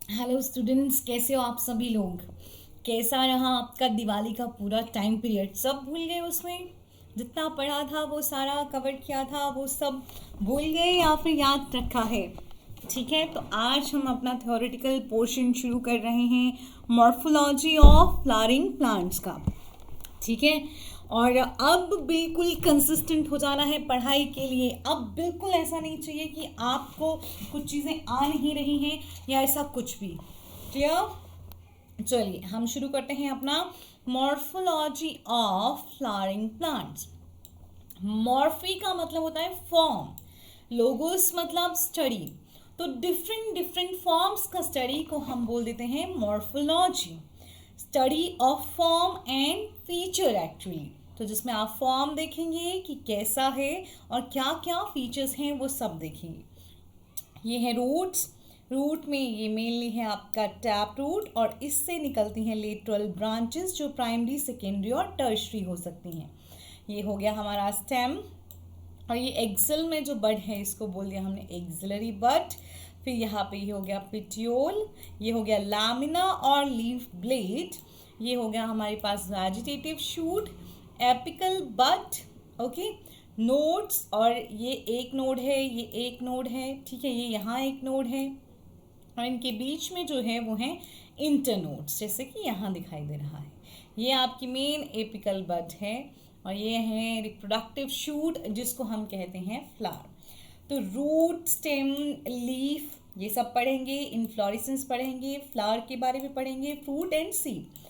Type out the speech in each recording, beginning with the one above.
Hello students, कैसे हो आप सभी लोग। कैसा रहा आपका दिवाली का पूरा टाइम पीरियड? सब भूल गए उसमें? जितना पढ़ा था वो सारा कवर किया था वो सब भूल गए या फिर याद रखा है? ठीक है, तो आज हम अपना थ्योरेटिकल पोर्शन शुरू कर रहे हैं, मॉर्फोलॉजी ऑफ फ्लावरिंग प्लांट्स का। ठीक है, और अब बिल्कुल कंसिस्टेंट हो जाना है पढ़ाई के लिए। अब बिल्कुल ऐसा नहीं चाहिए कि आपको कुछ चीज़ें आ नहीं रही हैं या ऐसा कुछ भी। क्लियर? चलिए हम शुरू करते हैं अपना morphology of flowering plants. Morphy का मतलब होता है फॉर्म, लोगोस मतलब स्टडी। तो डिफरेंट डिफरेंट फॉर्म्स का स्टडी को हम बोल देते हैं morphology, study of form and feature actually. तो जिसमें आप फॉर्म देखेंगे कि कैसा है और क्या क्या फीचर्स हैं वो सब देखेंगे। ये है रूट्स। रूट में ये मेनली है आपका टैप रूट और इससे निकलती हैं लेटरल ब्रांचेस जो प्राइमरी, सेकेंडरी और टर्शरी हो सकती हैं। ये हो गया हमारा स्टेम। और ये एक्सल में जो बड है इसको बोल दिया हमने एक्सिलरी बड। फिर यहाँ पे ये हो गया पिटियोल, ये हो गया लैमिना और लीफ ब्लेड, ये हो गया हमारे पास वेजिटेटिव शूट, एपिकल बड। ओके, नोड्स, और ये एक नोड है, ये एक नोड है, ठीक है, ये यहाँ एक नोड है और इनके बीच में जो है वो है इंटरनोड्स, जैसे कि यहाँ दिखाई दे रहा है। ये आपकी मेन एपिकल बड है और ये है रिप्रोडक्टिव शूट जिसको हम कहते हैं फ्लावर। तो रूट, स्टेम, लीफ ये सब पढ़ेंगे, इनफ्लोरेसेंस पढ़ेंगे, फ्लावर के बारे में पढ़ेंगे, फ्रूट एंड सीड।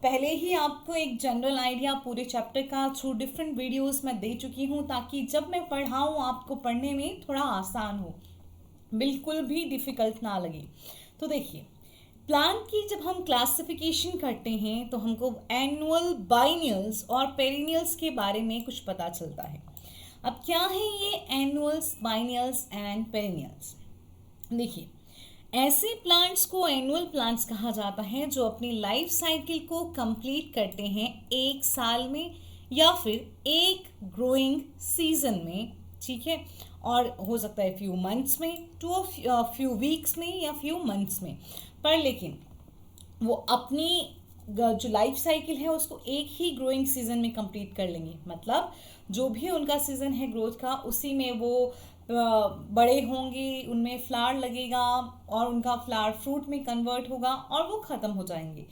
पहले ही आपको एक जनरल आइडिया पूरे चैप्टर का थ्रू डिफरेंट वीडियोस में दे चुकी हूँ ताकि जब मैं पढ़ाऊँ आपको पढ़ने में थोड़ा आसान हो, बिल्कुल भी डिफ़िकल्ट ना लगे। तो देखिए, प्लांट की जब हम क्लासिफिकेशन करते हैं तो हमको एनुअल, बाइनियल्स और पेरिनियल्स के बारे में कुछ पता चलता है। अब क्या है ये एनुअल्स, बाइनियल्स एंड पेरिनियल्स? देखिए, ऐसे प्लांट्स को एनुअल प्लांट्स कहा जाता है जो अपनी लाइफ साइकिल को कंप्लीट करते हैं एक साल में या फिर एक ग्रोइंग सीजन में। ठीक है, और हो सकता है फ्यू मंथ्स में, टू फ्यू वीक्स में या फ्यू मंथ्स में, पर लेकिन वो अपनी जो लाइफ साइकिल है उसको एक ही ग्रोइंग सीजन में कंप्लीट कर लेंगे। मतलब जो भी उनका सीजन है ग्रोथ का उसी में वो बड़े होंगे, उनमें फ्लावर लगेगा और उनका फ्लावर फ्रूट में कन्वर्ट होगा और वो ख़त्म हो जाएंगे।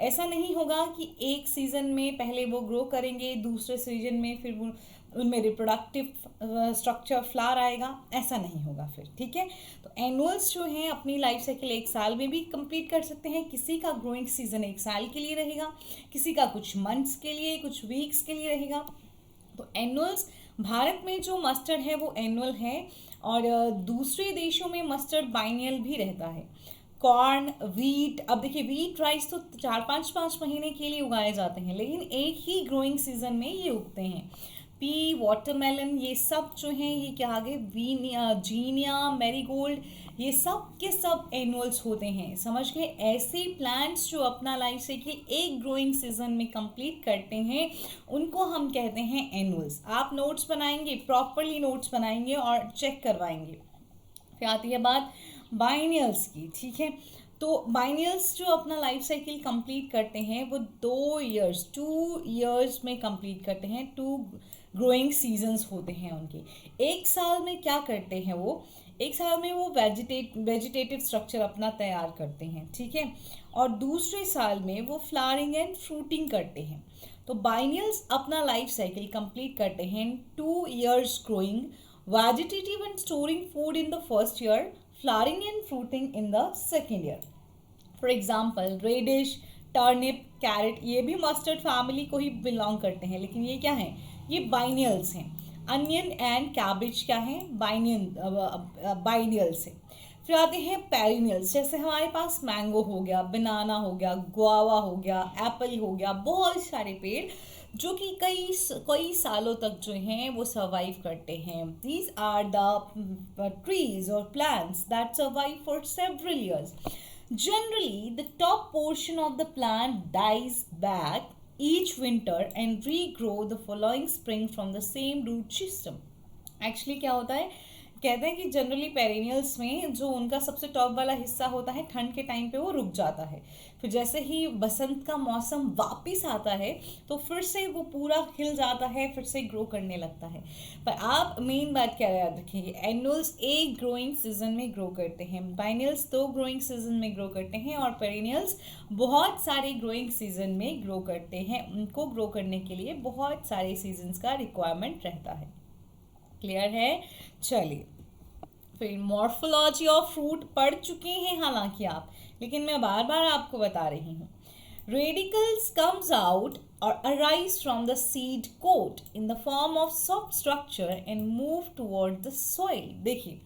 ऐसा नहीं होगा कि एक सीज़न में पहले वो ग्रो करेंगे, दूसरे सीजन में फिर वो उनमें रिप्रोडक्टिव स्ट्रक्चर फ्लावर आएगा, ऐसा नहीं होगा फिर। ठीक है, तो एनुअल्स जो हैं अपनी लाइफ साइकिल एक साल में भी कंप्लीट कर सकते हैं। किसी का ग्रोइंग सीजन एक साल के लिए रहेगा, किसी का कुछ मंथ्स के लिए, कुछ वीक्स के लिए रहेगा। तो एनुअल्स, भारत में जो मस्टर्ड है वो एनुअल है और दूसरे देशों में मस्टर्ड बाइनियल भी रहता है। कॉर्न, वीट, अब देखिए वीट, राइस तो चार पाँच पाँच महीने के लिए उगाए जाते हैं लेकिन एक ही ग्रोइंग सीजन में ये उगते हैं। पी, वाटरमेलन, ये सब जो हैं ये क्या आगे वीनिया, जीनिया, मैरीगोल्ड, ये सब के सब एनुअल्स होते हैं। समझ गए? ऐसे प्लांट्स जो अपना लाइफ साइकिल एक ग्रोइंग सीजन में कंप्लीट करते हैं उनको हम कहते हैं एनुअल्स। आप नोट्स बनाएंगे, प्रॉपरली नोट्स बनाएंगे और चेक करवाएंगे। फिर आती है बात बाइनियल्स की। ठीक है, तो बाइनियल्स जो अपना लाइफ साइकिल कंप्लीट करते हैं वो 2 इयर्स, 2 इयर्स में कंप्लीट करते हैं। 2 ग्रोइंग सीजन्स होते हैं उनके। एक साल में क्या करते हैं वो? एक साल में वो वेजिटेटिव स्ट्रक्चर अपना तैयार करते हैं। ठीक है, और दूसरे साल में वो फ्लावरिंग एंड फ्रूटिंग करते हैं। तो बाइनियल्स अपना लाइफ साइकिल कंप्लीट करते हैं 2 years growing, vegetative and storing food in the first year, flowering and fruiting in the second year. For example, radish, turnip, carrot, ये भी मस्टर्ड फैमिली को ही belong करते हैं लेकिन ये क्या है? ये बाइनियल्स हैं। अनियन एंड कैबेज क्या है? बाइनियल्स है। फिर आते हैं पेरिनियल्स, जैसे हमारे पास मैंगो हो गया, बनाना हो गया, गुआवा हो गया, एप्पल हो गया, बहुत सारे पेड़ जो कि कई सालों तक जो हैं वो सर्वाइव करते हैं। दीज आर द ट्रीज और plants that survive for several years. Generally the top portion of the plant dies back each winter and regrow the following spring from the same root system. Actually क्या होता है, कहते हैं कि generally perennials में जो उनका सबसे टॉप वाला हिस्सा होता है ठंड के टाइम पे वो रुक जाता है, फिर जैसे ही बसंत का मौसम वापस आता है तो फिर से वो पूरा खिल जाता है, फिर से ग्रो करने लगता है। पर आप मेन बात क्या याद रखेंगे, एनुअल्स एक ग्रोइंग सीजन में ग्रो करते हैं, बाइनियल्स 2 ग्रोइंग सीजन में ग्रो करते हैं, और पेरेनियल्स बहुत सारे ग्रोइंग सीजन में ग्रो करते हैं। उनको ग्रो करने के लिए बहुत सारे सीजन्स का रिक्वायरमेंट रहता है। क्लियर है? चलिए, फिर मॉर्फोलॉजी ऑफ फ्रूट पढ़ चुके हैं हालांकि आप, लेकिन मैं बार बार आपको बता रही हूँ। रेडिकल्स कम्स आउट और arise from the seed coat in the form of soft structure and move toward the soil. देखिए,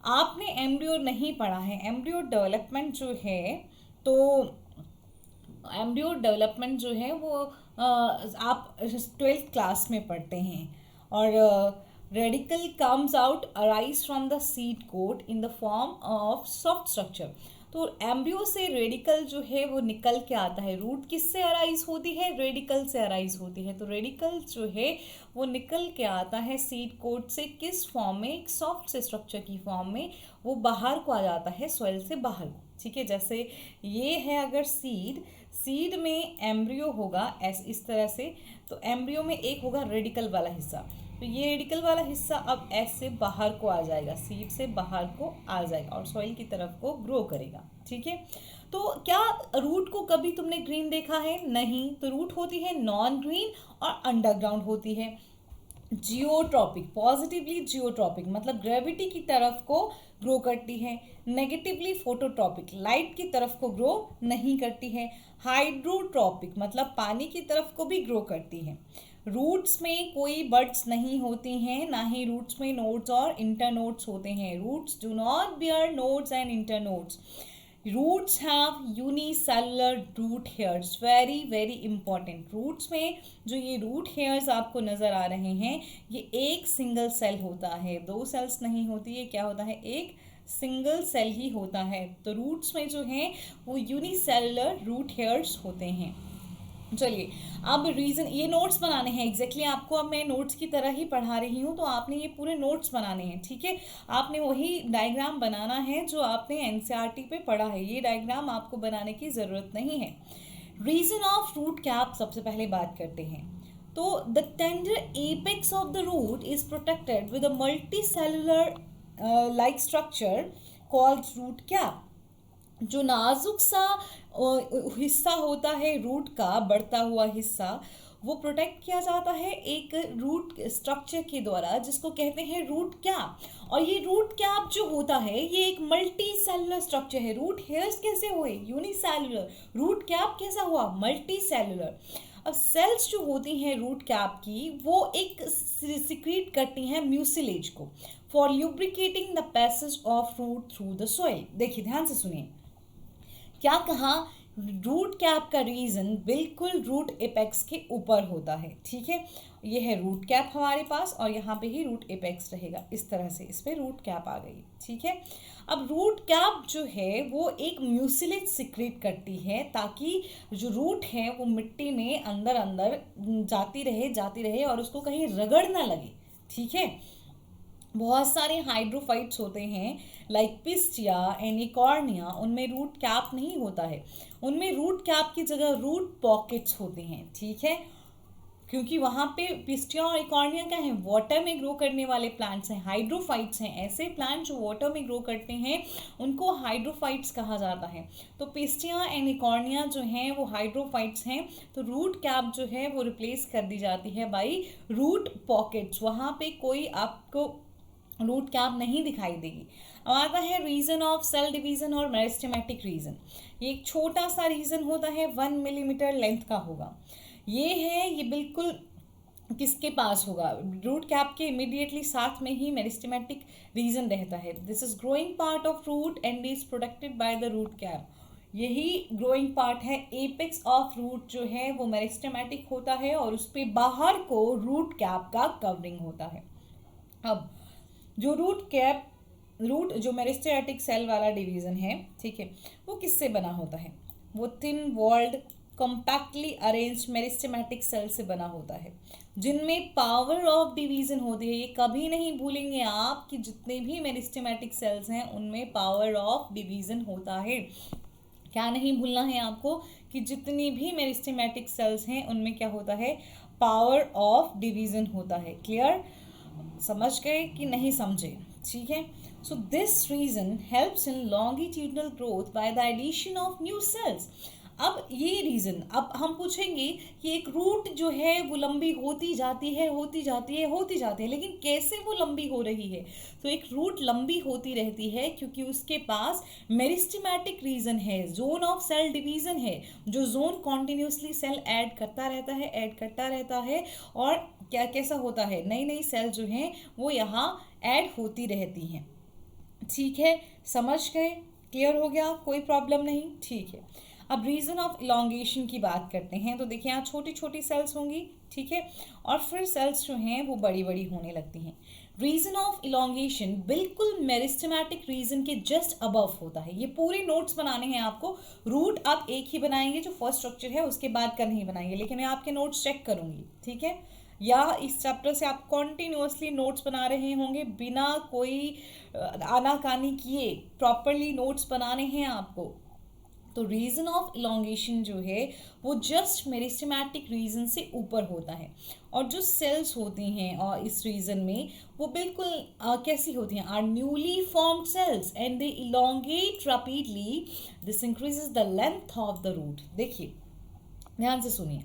आपने एम्ब्रियो नहीं पढ़ा है। एम्ब्रियो डेवलपमेंट जो है, तो एम्ब्रियो डेवलपमेंट जो है वो आप 12th क्लास में पढ़ते हैं। और radical comes out arise from the seed coat in the form of soft structure. तो एम्ब्रियो से रेडिकल जो है वो निकल के आता है। रूट किससे अराइज होती है? रेडिकल से अराइज होती है। तो रेडिकल जो है वो निकल के आता है सीड कोट से, किस फॉर्म में? एक सॉफ्ट से स्ट्रक्चर की फॉर्म में वो बाहर को आ जाता है, सॉइल से बाहर को। ठीक है, जैसे ये है अगर सीड में एम्ब्रियो होगा इस तरह से, तो एम्ब्रियो में एक होगा रेडिकल वाला हिस्सा, तो ये रेडिकल वाला हिस्सा अब ऐसे बाहर को आ जाएगा, सीड से बाहर को आ जाएगा और सॉइल की तरफ को ग्रो करेगा। ठीक है, तो क्या रूट को कभी तुमने ग्रीन देखा है? नहीं। तो रूट होती है नॉन ग्रीन और अंडरग्राउंड होती है। जियोट्रॉपिक, पॉजिटिवली जियोट्रॉपिक मतलब ग्रेविटी की तरफ को ग्रो करती है, नेगेटिवली फोटोट्रॉपिक लाइट की तरफ को ग्रो नहीं करती है, हाइड्रोट्रॉपिक मतलब पानी की तरफ को भी ग्रो करती है। रूट्स में कोई बड्स नहीं होती हैं, ना ही रूट्स में नोड्स और इंटरनोड्स होते हैं। Roots do not bear nodes and internodes. Roots have unicellular root hairs, very very important. Roots में जो ये रूट हेयर्स आपको नज़र आ रहे हैं, ये एक सिंगल सेल होता है, 2 सेल्स नहीं होती है। क्या होता है? एक सिंगल सेल ही होता है। तो रूट्स में जो है वो यूनिसेलुलर रूट हेयर्स होते हैं। चलिए, अब रीज़न, ये नोट्स बनाने हैं एग्जैक्टली आपको, अब मैं नोट्स की तरह ही पढ़ा रही हूँ, तो आपने ये पूरे नोट्स बनाने हैं। ठीक है, आपने वही डायग्राम बनाना है जो आपने एनसीईआरटी पे पढ़ा है। ये डायग्राम आपको बनाने की ज़रूरत नहीं है। रीजन ऑफ रूट कैप सबसे पहले बात करते हैं। तो the tender apex of the root is protected with a multi cellular like structure called root cap. जो नाजुक सा हिस्सा होता है रूट का, बढ़ता हुआ हिस्सा, वो प्रोटेक्ट किया जाता है एक रूट स्ट्रक्चर के द्वारा, जिसको कहते हैं रूट कैप। और ये रूट कैप जो होता है ये एक मल्टी सेलुलर स्ट्रक्चर है। रूट हेयर्स कैसे हुए? यूनिसेलुलर। रूट कैप कैसा हुआ? Multi cellular. अब सेल्स जो होती हैं रूट कैप की, वो एक सिक्रीट करती हैं म्यूसिलेज को for lubricating the passage of root through the soil. देखिए, ध्यान से सुनिए, क्या कहा? रूट कैप का रीजन बिल्कुल रूट एपेक्स के ऊपर होता है। ठीक है, ये है रूट कैप हमारे पास, और यहाँ पे ही रूट एपेक्स रहेगा। इस तरह से इस पे रूट कैप आ गई। ठीक है, अब रूट कैप जो है वो एक म्यूसिलेज सिक्रीट करती है, ताकि जो रूट है वो मिट्टी में अंदर अंदर जाती रहे और उसको कहीं रगड़ ना लगे। ठीक है, बहुत सारे हाइड्रोफाइट्स होते हैं लाइक पिस्टिया, एनिकॉर्निया, उनमें रूट कैप नहीं होता है। उनमें रूट कैप की जगह रूट पॉकेट्स होते हैं। ठीक है, क्योंकि वहाँ पे पिस्टिया और इकॉर्निया क्या है? वाटर में ग्रो करने वाले प्लांट्स हैं, हाइड्रोफाइट्स हैं। ऐसे प्लांट जो वाटर में ग्रो करते हैं उनको हाइड्रोफाइट्स कहा जाता है। तो पिस्टिया एंड इकॉर्निया जो हैं वो हाइड्रोफाइट्स हैं। तो रूट कैप जो है वो रिप्लेस कर दी जाती है बाई रूट पॉकेट्स। वहाँ पे कोई आपको रूट कैप नहीं दिखाई देगी। अब आता है रीजन ऑफ सेल डिवीजन और मेरिस्टेमेटिक रीजन। ये एक छोटा सा रीजन होता है, 1 मिलीमीटर लेंथ का होगा। ये बिल्कुल किसके पास होगा? रूट कैप के इमीडिएटली साथ में ही मेरिस्टेमेटिक रीजन रहता है। This is growing part of root and is protected by the root cap. यही ग्रोइंग पार्ट है। एपेक्स ऑफ रूट जो है वो मेरिस्टेमेटिक होता है और उस पर बाहर को रूट कैप का कवरिंग होता है। अब जो रूट जो मेरिस्टेमेटिक सेल वाला डिवीजन है, ठीक है, वो किससे बना होता है? वो thin walled compactly arranged meristematic cell से बना होता है, जिनमें पावर ऑफ डिवीजन होती है। ये कभी नहीं भूलेंगे आप कि जितने भी मेरिस्टेमेटिक सेल्स हैं उनमें पावर ऑफ डिवीजन होता है। क्या नहीं भूलना है आपको कि जितनी भी मेरिस्टेमेटिक सेल्स हैं उनमें क्या होता है, पावर ऑफ डिवीजन होता है। क्लियर? समझ गए कि नहीं समझे? ठीक है। So this region helps in longitudinal growth by the addition of new cells. अब ये रीज़न, अब हम पूछेंगे कि एक रूट जो है वो लंबी होती जाती है, होती जाती है, होती जाती है, लेकिन कैसे वो लंबी हो रही है? तो एक रूट लंबी होती रहती है क्योंकि उसके पास मेरिस्टेमेटिक रीजन है, जोन ऑफ सेल डिवीजन है, जो जोन कॉन्टिन्यूसली सेल ऐड करता रहता है, ऐड करता रहता है, और क्या कैसा होता है, नई नई सेल जो हैं वो यहाँ ऐड होती रहती हैं। ठीक है, समझ गए? क्लियर हो गया? कोई प्रॉब्लम नहीं? ठीक है। अब रीजन ऑफ इलोंगेशन की बात करते हैं। तो देखिए यहाँ छोटी छोटी सेल्स होंगी, ठीक है, और फिर सेल्स जो हैं वो बड़ी बड़ी होने लगती हैं। रीजन ऑफ इलोंगेशन बिल्कुल मेरिस्टेमेटिक रीजन के जस्ट अबव होता है। ये पूरे नोट्स बनाने हैं आपको। रूट आप एक ही बनाएंगे जो फर्स्ट स्ट्रक्चर है, उसके बाद का नहीं बनाएंगे, लेकिन मैं आपके नोट्स चेक करूंगी, ठीक है? या इस चैप्टर से आप कॉन्टिन्यूसली नोट्स बना रहे होंगे बिना कोई आनाकानी किए, प्रॉपरली नोट्स बनाने हैं आपको। तो रीजन ऑफ इलोंगेशन जो है वो जस्ट मेरिस्टेमेटिक रीजन से ऊपर होता है, और जो सेल्स होती हैं और इस रीजन में वो बिल्कुल कैसी होती हैं, are newly formed cells and they elongate rapidly, this increases the length of the root. देखिए ध्यान से सुनिए,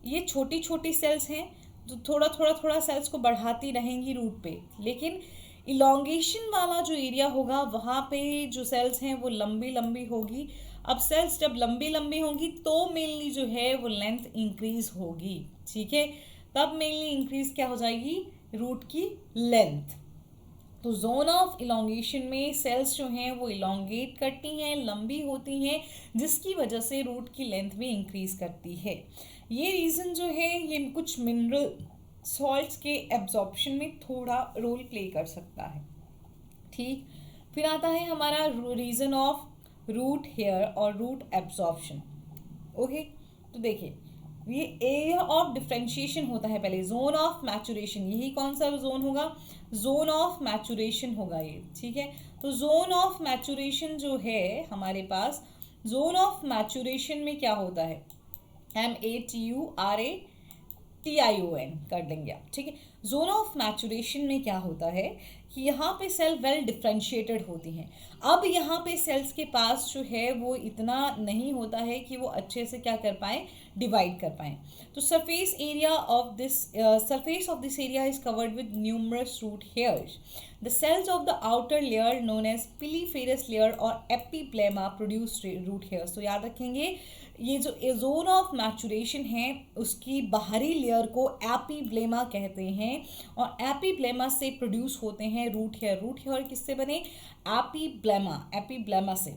ये छोटी छोटी सेल्स हैं तो थोड़ा थोड़ा थोड़ा सेल्स को बढ़ाती रहेंगी रूट पे, लेकिन इलोंगेशन वाला जो एरिया होगा वहाँ पे जो सेल्स हैं वो लंबी लंबी होगी। अब सेल्स जब लंबी लंबी होंगी तो मेनली जो है वो लेंथ इंक्रीज होगी, ठीक है? तब मेनली इंक्रीज क्या हो जाएगी, रूट की लेंथ। तो जोन ऑफ इलोंगेशन में सेल्स जो हैं वो इलोंगेट करती हैं, लंबी होती हैं, जिसकी वजह से रूट की लेंथ भी इंक्रीज करती है। ये रीज़न जो है ये कुछ मिनरल सॉल्ट्स के एब्जॉर्प्शन में थोड़ा रोल प्ले कर सकता है, ठीक। फिर आता है हमारा रीज़न ऑफ रूट हेयर और रूट एब्जॉर्प्शन। ओके, तो देखिए ये एरिया ऑफ डिफ्रेंशिएशन होता है पहले, जोन ऑफ मैचुरेशन, यही कौन सा जोन होगा, जोन ऑफ मैचुरेशन होगा ये, ठीक है। तो जोन ऑफ मैचुरेशन जो है हमारे पास, जोन ऑफ मैचुरेशन में क्या होता है, MATURATION कर देंगे आप, ठीक है। जोन ऑफ मैचुरेशन में क्या होता है कि यहाँ पे सेल वेल डिफ्रेंशिएटेड होती हैं। अब यहाँ पे सेल्स के पास जो है वो इतना नहीं होता है कि वो अच्छे से क्या कर पाएँ, डिवाइड कर पाएँ। तो surface of this area is covered with numerous root hairs. The cells of the outer layer known as piliferous layer और एपिप्लेमा प्रोड्यूस रूट हेयर्स। तो याद रखेंगे ये जो जोन ऑफ मैचुरेशन है उसकी बाहरी लेयर को एपिब्लेमा कहते हैं, और एपिब्लेमा से प्रोड्यूस होते हैं रूट हेयर। रूट हेयर किससे बने, एपिब्लेमा से।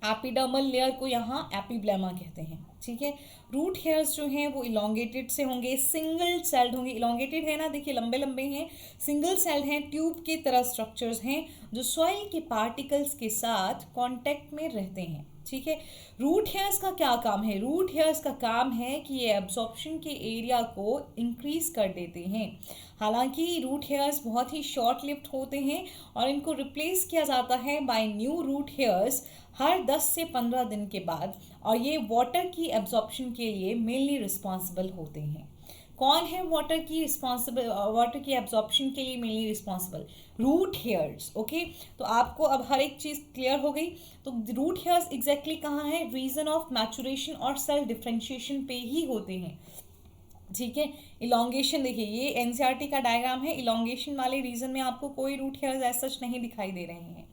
एपिडर्मल लेयर को यहाँ एपिब्लेमा कहते हैं, ठीक है। रूट हेयर्स जो हैं वो इलोंगेटेड से होंगे, सिंगल सेल्ड होंगे। इलोंगेटेड है ना, देखिए लंबे लंबे हैं, सिंगल सेल्ड हैं, ट्यूब के तरह स्ट्रक्चर्स हैं जो सॉइल के पार्टिकल्स के साथ कांटेक्ट में रहते हैं, ठीक है। रूट हेयर्स का क्या काम है, रूट हेयर्स का काम है कि ये एब्जॉर्प्शन के एरिया को इंक्रीज कर देते हैं। हालांकि रूट हेयर्स बहुत ही शॉर्ट लिव्ड होते हैं और इनको रिप्लेस किया जाता है बाय न्यू रूट हेयर्स हर 10 से 15 दिन के बाद, और ये वाटर की एब्जॉर्प्शन के लिए मेनली रिस्पॉन्सिबल होते हैं। कौन है वाटर की एब्जॉर्प्शन के लिए mainly responsible, root hairs. Okay, तो आपको अब हर एक चीज़ क्लियर हो गई। तो रूट हेयर्स एग्जैक्टली कहाँ है, रीजन ऑफ मैचुरेशन और सेल डिफ्रेंशिएशन पे ही होते हैं, ठीक है। इलोंगेशन देखिए, ये एनसीईआरटी का डायग्राम है, इलोंगेशन वाले रीजन में आपको कोई रूट हेयर्स एज सच नहीं दिखाई दे रहे हैं।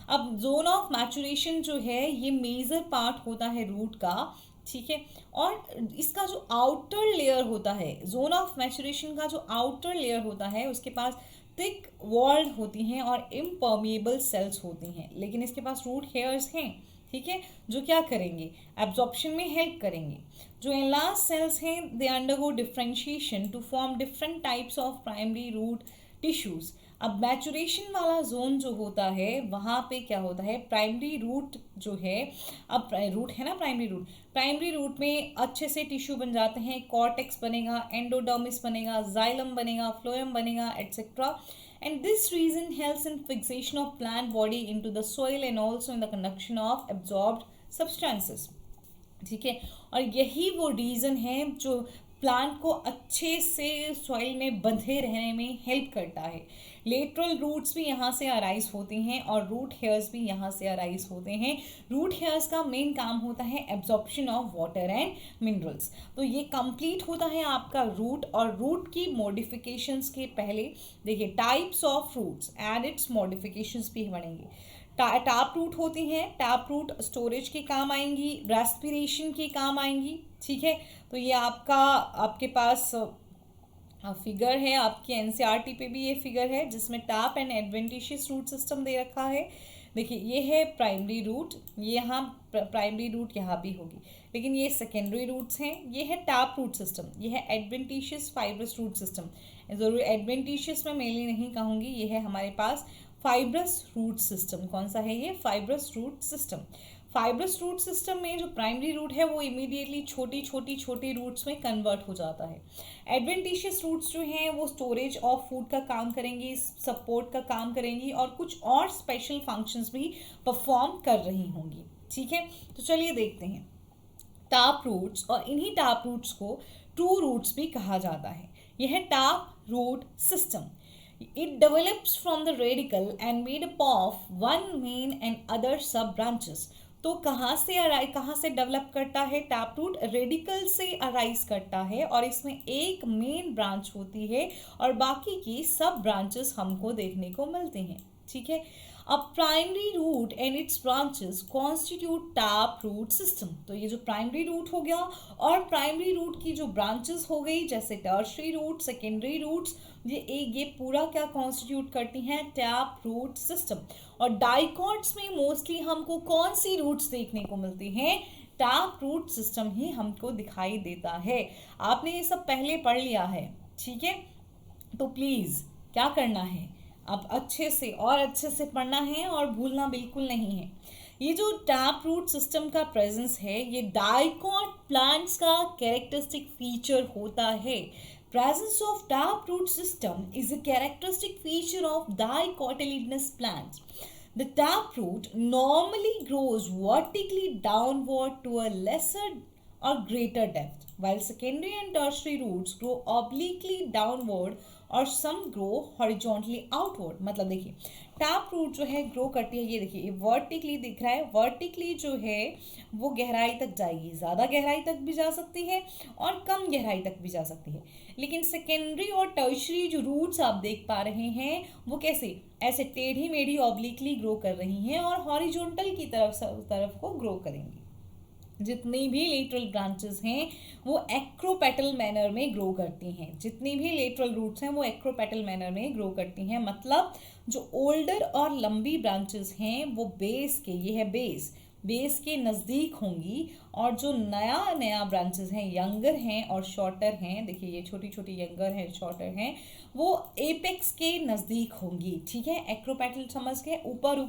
अब जोन ऑफ मैचुरेशन जो है ये मेजर पार्ट होता है रूट का, ठीक है। और इसका जो आउटर लेयर होता है, जोन ऑफ मैचुरेशन का जो आउटर लेयर होता है उसके पास थिक वॉल्ड होती हैं और इम्पर्मिएबल सेल्स होती हैं, लेकिन इसके पास रूट हेयर्स हैं, ठीक है, जो क्या करेंगे, एब्जॉर्प्शन में हेल्प करेंगे। जो एनलार्ज सेल्स हैं they undergo differentiation to form different types of primary root tissues. अब मैचुरेशन वाला जोन जो होता है वहाँ पे क्या होता है, प्राइमरी रूट जो है, अब रूट है ना प्राइमरी रूट में अच्छे से टिश्यू बन जाते हैं, कॉर्टेक्स बनेगा, एंडोडर्मिस बनेगा, जाइलम बनेगा, फ्लोएम बनेगा, etcetera. And this reason helps in fixation of plant body into the soil and also in the conduction of absorbed substances. ठीक है, और यही वो रीज़न है जो प्लांट को अच्छे से सॉइल में बंधे रहने में हेल्प करता है। लेटरल रूट्स भी यहाँ से अराइज होते हैं और रूट हेयर्स भी यहाँ से अराइज होते हैं। रूट हेयर्स का मेन काम होता है absorption of water and minerals. तो ये कंप्लीट होता है आपका रूट, और रूट की मॉडिफिकेशंस के पहले देखिए types of roots and its modifications भी बनेंगे। टैप रूट होती हैं, टैप रूट स्टोरेज के काम आएंगी, रेस्पिरेशन के काम आएंगी। ठीक है, तो ये आपके पास फिगर है, आपके एनसीईआरटी पे भी ये फिगर है जिसमें tap and adventitious root system दे रखा है। देखिए ये है प्राइमरी रूट, ये यहाँ प्राइमरी रूट यहाँ भी होगी, लेकिन ये सेकेंडरी रूट्स हैं। ये है टैप रूट सिस्टम, ये है एडवेंटिशियस फाइब्रस रूट सिस्टम। ज़रूर एडवेंटिशियस में मेनली नहीं कहूँगी, ये है हमारे पास फाइब्रस रूट सिस्टम। कौन सा है ये, fibrous root system. Fibrous root system में जो प्राइमरी रूट है वो इमीडिएटली छोटी रूट्स में कन्वर्ट हो जाता है। एडवेंटिशियस रूट्स जो हैं वो स्टोरेज ऑफ फूड का काम करेंगी, सपोर्ट का काम करेंगी और कुछ और स्पेशल फंक्शंस भी परफॉर्म कर रही होंगी। ठीक है, तो चलिए देखते हैं टाप रूट्स, और इन्हीं टाप रूट्स को ट्रू रूट्स भी कहा जाता है। यह है tap root system. It develops from the radicle and made up of one main and other sub branches. तो कहाँ से डेवलप करता है टैप रूट, रेडिकल से अराइज करता है और इसमें एक मेन ब्रांच होती है और बाकी की सब ब्रांचेस हमको देखने को मिलते हैं। ठीक है, अब primary root and its branches constitute tap root system. तो ये जो प्राइमरी रूट हो गया और प्राइमरी रूट की जो ब्रांचेस हो गई जैसे टर्शरी रूट, सेकेंडरी रूट्स, ये पूरा क्या कॉन्स्टिट्यूट करती हैं, टैप रूट सिस्टम। और डाइकॉट्स में मोस्टली हमको कौन सी रूट्स देखने को मिलती हैं, टैप रूट सिस्टम ही हमको दिखाई देता है। आपने ये सब पहले पढ़ लिया है। ठीक है, तो प्लीज़ क्या करना है, अब अच्छे से पढ़ना है और भूलना बिल्कुल नहीं है। ये जो टैप रूट सिस्टम का प्रेजेंस है ये डाइकॉट प्लांट्स का कैरेक्टरिस्टिक फीचर होता है। Presence of taproot system is a characteristic feature of dicotyledonous plants. The taproot normally grows vertically downward to a lesser or greater depth, while secondary and tertiary roots grow obliquely downward और सम grow horizontally outward. मतलब देखिए tap root जो है grow करती है, ये देखिए ये वर्टिकली दिख रहा है, वर्टिकली जो है वो गहराई तक जाएगी, ज़्यादा गहराई तक भी जा सकती है और कम गहराई तक भी जा सकती है। लेकिन सेकेंडरी और टर्शरी जो रूट्स आप देख पा रहे हैं वो कैसे, ऐसे टेढ़ी मेढ़ी ऑब्लिकली ग्रो कर रही हैं और हॉरिजॉन्टल की तरफ को ग्रो करेंगी। जितनी भी लेटरल ब्रांचेस हैं वो एक्रोपेटल मैनर में ग्रो करती हैं, जितनी भी लेटरल रूट्स हैं वो एक्रोपेटल मैनर में ग्रो करती हैं। मतलब जो ओल्डर और लंबी ब्रांचेस हैं वो बेस के, ये है बेस के नज़दीक होंगी, और जो नया ब्रांचेस हैं यंगर हैं और शॉर्टर हैं, देखिए ये छोटी यंगर हैं शॉर्टर हैं, वो एपेक्स के नज़दीक होंगी। ठीक है, एक्रोपेटल समझ के ऊपर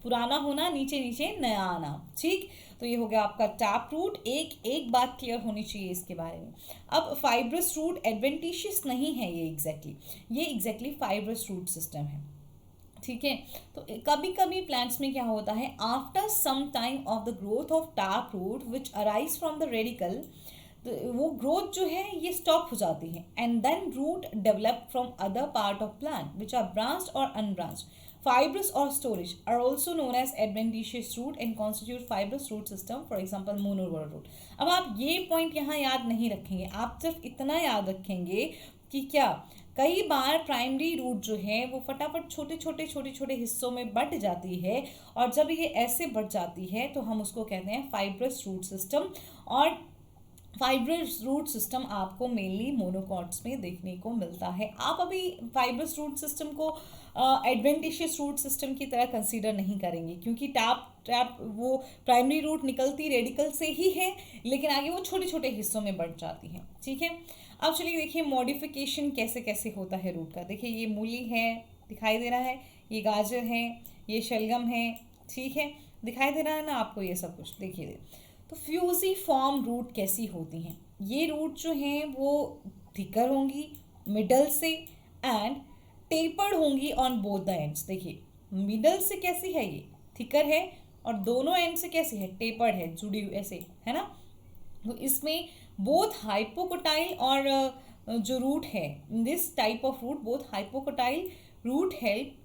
पुराना होना, नीचे नया आना। ठीक, तो ये हो गया आपका टैप रूट। एक बात क्लियर होनी चाहिए इसके बारे में। अब फाइब्रस रूट एडवेंटिशियस नहीं है, ये एग्जैक्टली फाइब्रस रूट सिस्टम है। ठीक है, तो कभी प्लांट्स में क्या होता है, after some time of the growth of tap root which arise from the radical, वो ग्रोथ जो है ये स्टॉप हो जाती है and then root develop from other part of plant which are branched और unbranched. Fibrous or storage are also known as adventitious root and constitute fibrous root system, for example monover root. अब आप ये point यहाँ याद नहीं रखेंगे, आप सिर्फ इतना याद रखेंगे कि क्या कई बार प्राइमरी रूट जो है वो फटाफट छोटे हिस्सों में बट जाती है, और जब ये ऐसे बढ़ जाती है तो हम उसको कहते हैं फाइब्रस रूट सिस्टम। और फाइब्रस रूट सिस्टम आपको मेनली मोनोकॉट्स में देखने को मिलता है। आप अभी फाइब्रस रूट सिस्टम को एडवेंटिशियस रूट सिस्टम की तरह कंसीडर नहीं करेंगे, क्योंकि टैप वो प्राइमरी रूट निकलती रेडिकल से ही है, लेकिन आगे वो छोटे हिस्सों में बढ़ जाती है। ठीक है, अब चलिए देखिए मॉडिफिकेशन कैसे होता है रूट का। देखिए ये मूली है, दिखाई दे रहा है, ये गाजर है, ये शलगम है, ठीक है, दिखाई दे रहा है ना आपको ये सब कुछ, देखिए। तो फ्यूजिफॉर्म रूट कैसी होती हैं, ये रूट जो हैं वो थिकर होंगी मिडल से एंड टेपर्ड होंगी ऑन बोथ द एंड्स। देखिए मिडल से कैसी है, ये थिकर है, और दोनों एंड से कैसी है, टेपर्ड है, जुड़ी ऐसे है ना। तो इसमें बोथ हाइपोकोटाइल और जो रूट है in this type of root, both hypocotyl root help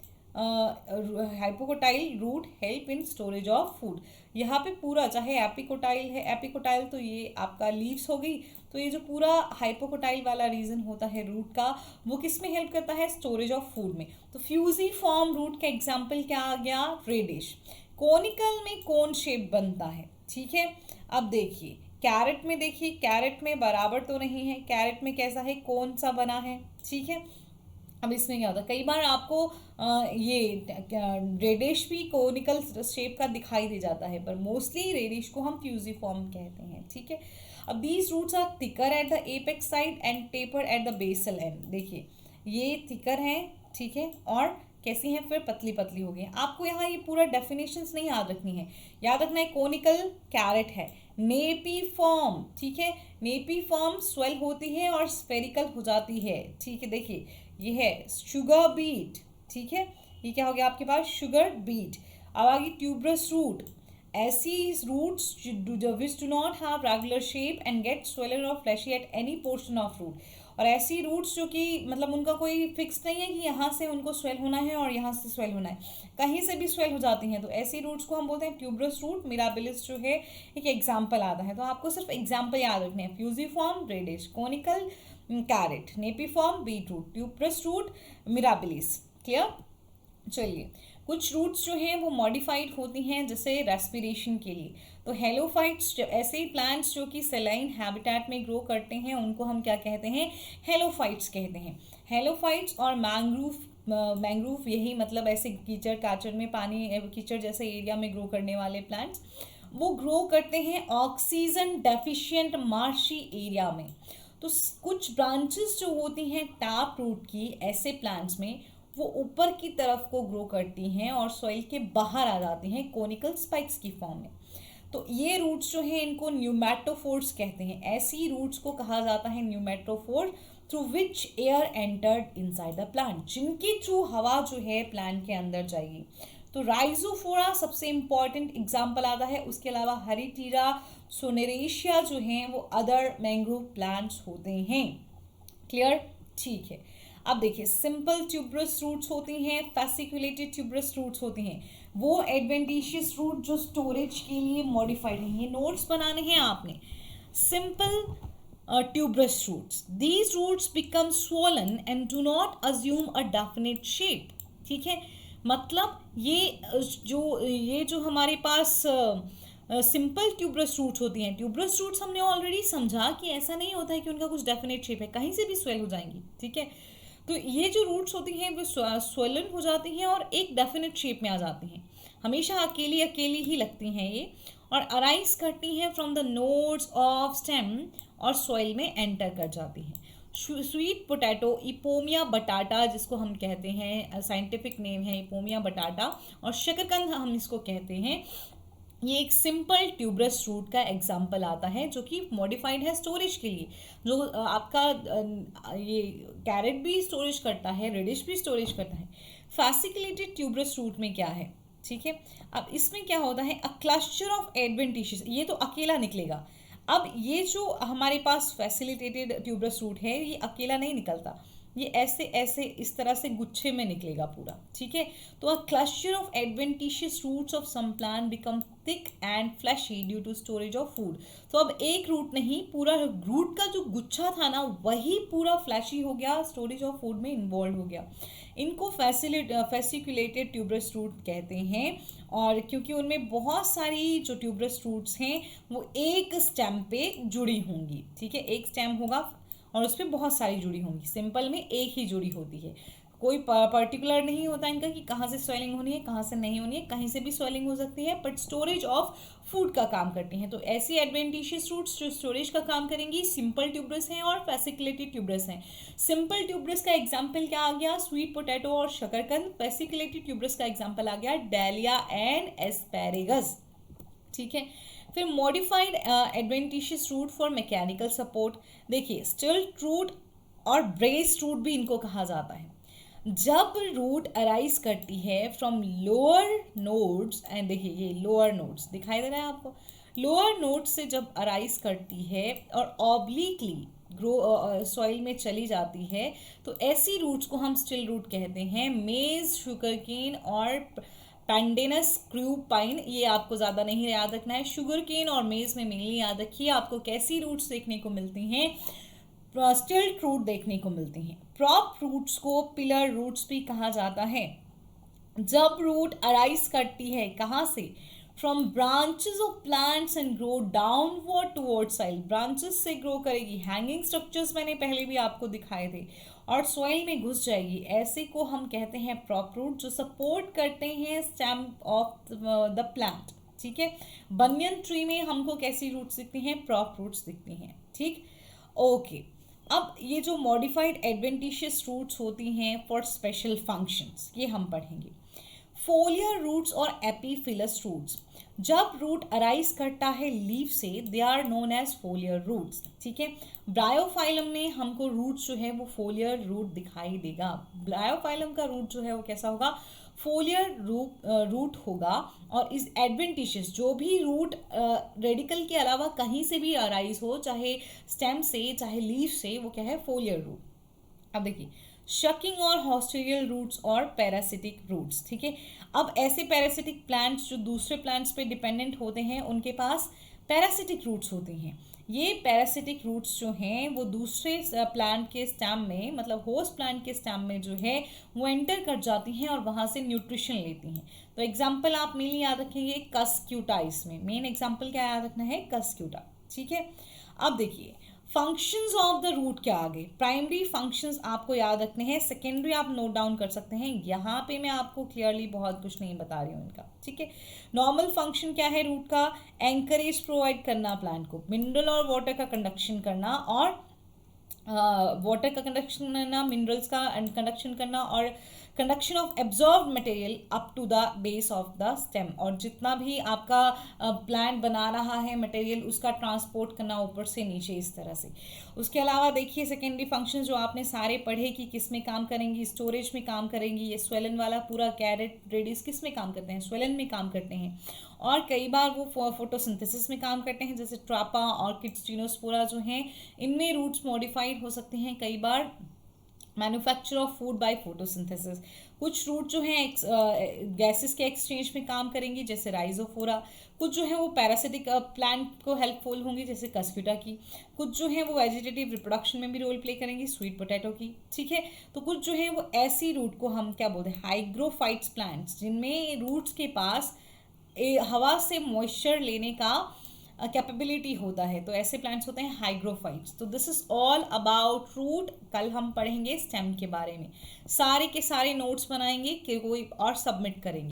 hypocotyl root help in storage of food. यहाँ पे पूरा चाहे एपिकोटाइल है, एपिकोटाइल तो ये आपका लीव्स हो गई, तो ये जो पूरा हाइपोकोटाइल वाला रीजन होता है रूट का, वो किस में हेल्प करता है, स्टोरेज ऑफ फूड में। तो फ्यूजिफॉर्म रूट का एग्जाम्पल क्या आ गया, रेडिश। कोनिकल में कोन शेप बनता है, ठीक है। अब देखिए कैरेट में, देखिए कैरेट में बराबर तो नहीं है, कैरेट में कैसा है, कौन सा बना है, ठीक है। अब इसमें क्या होता है, कई बार आपको ये रेडिश भी कोनिकल शेप का दिखाई दे जाता है, पर मोस्टली रेडिश को हम फ्यूजिफॉर्म कहते हैं, ठीक है। अब these roots are thicker at the apex side and tapered at the basal end. देखिए ये थिकर हैं, ठीक है, और कैसी हैं, फिर पतली पतली हो गई। आपको यहाँ ये पूरा डेफिनेशंस नहीं याद रखनी है, याद रखना है कोनिकल कैरेट है, नेपी फॉर्म, ठीक है, नेपी फॉर्म स्वेल होती है और स्फेरिकल हो जाती है, ठीक है। देखिए ये है शुगर बीट, ठीक है, ये क्या हो गया आपके पास, शुगर बीट। अब आ गई ट्यूबरस रूट, ऐसी roots which do not have regular shape and get swollen और fleshy at any portion of root. और ऐसी रूट्स जो कि मतलब उनका कोई फिक्स नहीं है कि यहाँ से उनको स्वेल होना है और यहाँ से स्वेल होना है, कहीं से भी स्वेल हो जाती हैं, तो ऐसी रूट्स को हम बोलते हैं ट्यूबरस रूट। मिराबिलिस जो है एक एग्जाम्पल आता है, तो आपको सिर्फ एग्जाम्पल याद रखने हैं, fusiform radish, conical carrot, napiform beet root, tuberous root Mirabilis. Clear. चलिए कुछ रूट्स जो हैं वो मॉडिफाइड होती हैं जैसे रेस्पिरेशन के लिए। तो हेलोफाइट्स, ऐसे प्लांट्स जो कि सेलाइन हैबिटेट में ग्रो करते हैं उनको हम क्या कहते हैं, हेलोफाइट्स कहते हैं। हेलोफाइट्स और मैंग्रूव यही मतलब ऐसे कीचड़ काचड़ में, पानी कीचड़ जैसे एरिया में ग्रो करने वाले प्लांट्स, वो ग्रो करते हैं ऑक्सीजन डेफिशिएंट मार्शी एरिया में। तो कुछ ब्रांचेस जो होती हैं टैप रूट की ऐसे प्लांट्स में, वो ऊपर की तरफ को ग्रो करती हैं और सॉइल के बाहर आ जाती हैं कोनिकल स्पाइक्स की फॉर्म में। तो ये रूट्स जो हैं इनको न्यूमेटोफोर्स कहते हैं। ऐसी रूट्स को कहा जाता है pneumatophore through which air entered inside the plant, जिनके थ्रू हवा जो है प्लांट के अंदर जाएगी। तो राइजोफोरा सबसे इंपॉर्टेंट एग्जाम्पल आता है, उसके अलावा हरीटीरा, सोनेरेशिया जो हैं वो अदर मैंग्रोव प्लांट्स होते हैं। क्लियर, ठीक है। अब देखिए सिंपल ट्यूबरस रूट्स होती हैं, फैसिकुलेटेड ट्यूबरस रूट्स होती हैं, वो एडवेंटिशियस रूट जो स्टोरेज के लिए मॉडिफाइड हैं। ये नोट्स बनाने हैं आपने। Simple tuberous roots, these roots become swollen and do not assume a definite shape, ठीक है। मतलब ये जो हमारे पास सिंपल ट्यूबरस रूट्स होती हैं, ट्यूबरस रूट्स हमने ऑलरेडी समझा कि ऐसा नहीं होता है कि उनका कुछ डेफिनेट शेप है, कहीं से भी स्वेल हो जाएंगी, ठीक है। तो ये जो रूट्स होती हैं वो स्वेलन हो जाती हैं और एक डेफिनेट शेप में आ जाती हैं, हमेशा अकेली अकेली ही लगती हैं ये, और अराइज करती हैं from the nodes of stem और सॉइल में एंटर कर जाती हैं। स्वीट पोटैटो, इपोमिया बटाटा जिसको हम कहते हैं, साइंटिफिक नेम है इपोमिया बटाटा, और शकरकंद हम इसको कहते हैं, ये एक सिंपल ट्यूबरस रूट का एग्जाम्पल आता है जो कि मॉडिफाइड है स्टोरेज के लिए। जो आपका ये कैरेट भी स्टोरेज करता है, रेडिश भी स्टोरेज करता है। फैसिकुलेटेड ट्यूबरस रूट में क्या है, ठीक है। अब इसमें क्या होता है, अ क्लस्टर ऑफ एडवेंटिशियस, ये तो अकेला निकलेगा। अब ये जो हमारे पास फैसिलिटेटेड ट्यूबरस रूट है ये अकेला नहीं निकलता, ये ऐसे ऐसे इस तरह से गुच्छे में निकलेगा पूरा, ठीक है। तो a cluster of adventitious roots of some plant become thick and fleshy due to storage of food. तो अब एक रूट नहीं, पूरा रूट का जो गुच्छा था ना वही पूरा फ्लैशी हो गया, स्टोरेज ऑफ फूड में इन्वॉल्व हो गया। इनको फैसिकुलेटेड ट्यूबरस रूट कहते हैं, और क्योंकि उनमें बहुत सारी जो ट्यूबरस रूट्स हैं वो एक स्टेम पे जुड़ी होंगी, ठीक है। एक स्टेम होगा और उस पर बहुत सारी जुड़ी होंगी, सिंपल में एक ही जुड़ी होती है। कोई पर्टिकुलर नहीं होता इनका कि कहाँ से स्वेलिंग होनी है, कहाँ से नहीं होनी है, कहीं से भी स्वेलिंग हो सकती है, बट स्टोरेज ऑफ फूड का काम करती हैं। तो ऐसी एडवेंटिशियस रूट्स जो स्टोरेज का काम करेंगी सिंपल ट्यूबरस हैं और फेसिकुलेटेड ट्यूबरस हैं। सिंपल ट्यूबरस का एग्जाम्पल क्या आ गया, स्वीट पोटैटो और शकरकंद। फेसिकुलेटेड ट्यूबरस का एग्जाम्पल आ गया डालिया एंड एस्पैरेगस। ठीक है, फिर modified adventitious root for mechanical support. देखिए स्टिल्ट रूट और ब्रेस्ड रूट भी इनको कहा जाता है। जब रूट अराइज करती है फ्रॉम लोअर नोड्स, एंड देखिए ये लोअर नोड्स दिखाई दे रहा है आपको, लोअर नोड्स से जब अराइज करती है और ऑब्लिकली ग्रो सॉइल में चली जाती है, तो ऐसी रूट्स को हम स्टिल रूट कहते हैं। मेज, शुगरकेन और पैंडेनस क्रूपाइन, ये आपको ज़्यादा नहीं याद रखना है। शुगर केन और मेज में मेनली याद रखिए आपको कैसी रूट्स देखने को मिलती हैं, स्टिल्ट रूट देखने को मिलती हैं। प्रॉप रूट्स को पिलर रूट्स भी कहा जाता है। जब रूट अराइज करती है कहाँ से, from branches of plants and grow downward toward soil, branches से ग्रो करेगी, हैंगिंग स्ट्रक्चर्स मैंने पहले भी आपको दिखाए थे, और सॉइल में घुस जाएगी, ऐसे को हम कहते हैं प्रॉप रूट, जो सपोर्ट करते हैं स्टेम ऑफ द प्लांट। ठीक है, बनियन ट्री में हमको कैसी रूट्स दिखती हैं, प्रॉप रूट्स दिखती हैं। ठीक, ओके। अब ये जो मॉडिफाइड एडवेंटिशियस रूट्स होती हैं फॉर स्पेशल फंक्शंस, ये हम पढ़ेंगे। फोलियर रूट्स और एपीफिलस रूट्स, जब रूट अराइज करता है लीफ से, they are known as foliar roots. ठीक है, ब्रायोफाइलम में हमको रूट जो है वो फोलियर रूट दिखाई देगा। ब्रायोफाइलम का रूट जो है वो कैसा होगा, फोलियर रूट होगा। और इस एडवेंटिशियस जो भी रूट रेडिकल के अलावा कहीं से भी अराइज हो, चाहे स्टेम से चाहे लीफ से, वो क्या है, फोलियर रूट। अब देखिए शकिंग और हॉस्टेरियल रूट्स और पैरासिटिक रूट्स। ठीक है, अब ऐसे पैरासिटिक प्लांट्स जो दूसरे प्लांट्स पे डिपेंडेंट होते हैं उनके पास पैरासिटिक रूट्स होते हैं। ये पैरासिटिक रूट्स जो हैं वो दूसरे प्लांट के स्टेम में, मतलब होस्ट प्लांट के स्टेम में जो है वो एंटर कर जाती हैं और वहाँ से न्यूट्रिशन लेती हैं। तो एग्जाम्पल आप मेनली याद रखेंगे कस्क्यूटा, इसमें मेन एग्जाम्पल क्या याद रखना है, कस्क्यूटा। ठीक है, अब देखिए फंक्शंस ऑफ द रूट के आगे प्राइमरी फंक्शंस आपको याद रखने हैं, सेकेंडरी आप नोट डाउन कर सकते हैं। यहाँ पे मैं आपको क्लियरली बहुत कुछ नहीं बता रही हूँ इनका। ठीक है, नॉर्मल फंक्शन क्या है रूट का, एंकरेज प्रोवाइड करना प्लांट को, मिनरल और वाटर का कंडक्शन करना, और वाटर का कंडक्शन करना, मिनरल्स का कंडक्शन करना, और conduction of absorb material up to the base of the stem, और जितना भी आपका प्लांट बना रहा है मटेरियल उसका ट्रांसपोर्ट करना ऊपर से नीचे इस तरह से। उसके अलावा देखिए सेकेंडरी फंक्शन जो आपने सारे पढ़े कि किस में काम करेंगी, स्टोरेज में काम करेंगी। ये स्वेलन वाला पूरा कैरेट रेडिस किस में काम करते हैं, स्वेलन में काम करते हैं, और कई बार वो फोटोसिंथेसिस में काम करते हैं, जैसे ट्रापा और किड्सटीनोस्पोरा जो हैं इनमें रूट्स मॉडिफाइड हो सकते हैं कई बार manufacture of food by photosynthesis. कुछ रूट जो हैं गैसेस के एक्सचेंज में काम करेंगी, जैसे राइजोफोरा। कुछ जो है वो पैरासिटिक प्लांट को हेल्पफुल होंगी, जैसे कस्क्यूटा की। कुछ जो है वो वेजिटेटिव रिप्रोडक्शन में भी रोल प्ले करेंगी, स्वीट पोटैटो की। ठीक है, तो कुछ जो है वो ऐसी रूट को हम क्या बोलते हैं, हाइग्रोफाइट्स प्लांट्स, जिनमें रूट्स के पास हवा से मॉइस्चर लेने का कैपेबिलिटी होता है, तो ऐसे प्लांट्स होते हैं हाइग्रोफाइट्स। तो this is all about root. कल हम पढ़ेंगे स्टेम के बारे में, सारे के सारे नोट्स बनाएंगे कि कोई और सबमिट करेंगे।